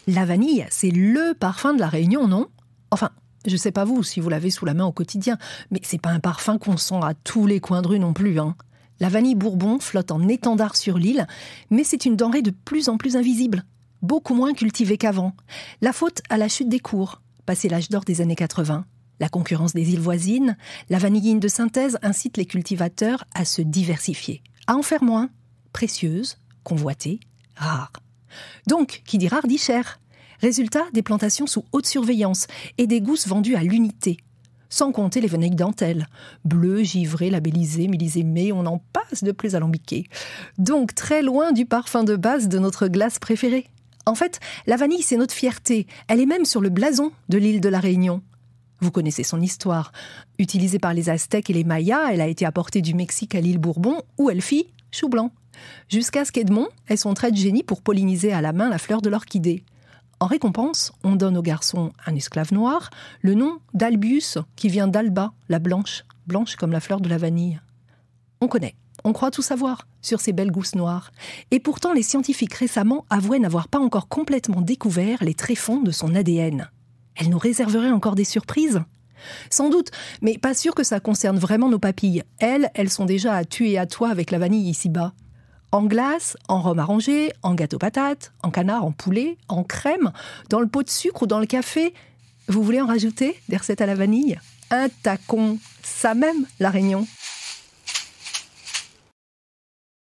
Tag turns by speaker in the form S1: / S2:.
S1: La vanille, c'est le parfum de la Réunion, non ? Enfin, je sais pas vous, si vous l'avez sous la main au quotidien, mais c'est pas un parfum qu'on sent à tous les coins de rue non plus, hein. La vanille Bourbon flotte en étendard sur l'île, mais c'est une denrée de plus en plus invisible, beaucoup moins cultivée qu'avant. La faute à la chute des cours, passé l'âge d'or des années 80. La concurrence des îles voisines, la vanilline de synthèse incite les cultivateurs à se diversifier, à en faire moins, précieuse, convoitée, rare. Donc, qui dit rare dit cher. Résultat, des plantations sous haute surveillance et des gousses vendues à l'unité. Sans compter les vanilles dentelles, bleues, givrées, labellisées, millésimées, on en passe de plus alambiquées. Donc très loin du parfum de base de notre glace préférée. En fait, la vanille, c'est notre fierté. Elle est même sur le blason de l'île de la Réunion. Vous connaissez son histoire. Utilisée par les Aztèques et les Mayas, elle a été apportée du Mexique à l'île Bourbon, où elle fit chou blanc. Jusqu'à ce qu'Edmond ait son trait de génie pour polliniser à la main la fleur de l'orchidée. En récompense, on donne au garçon, un esclave noir, le nom d'Albius, qui vient d'Alba, la blanche, blanche comme la fleur de la vanille. On connaît, on croit tout savoir sur ces belles gousses noires. Et pourtant, les scientifiques récemment avouaient n'avoir pas encore complètement découvert les tréfonds de son ADN. Elle nous réserverait encore des surprises ? Sans doute, mais pas sûr que ça concerne vraiment nos papilles. Elles sont déjà à tu et à toi avec la vanille ici-bas. En glace, en rhum arrangé, en gâteau patate, en canard, en poulet, en crème, dans le pot de sucre ou dans le café. Vous voulez en rajouter des recettes à la vanille ? Un tacon, ça même, la Réunion.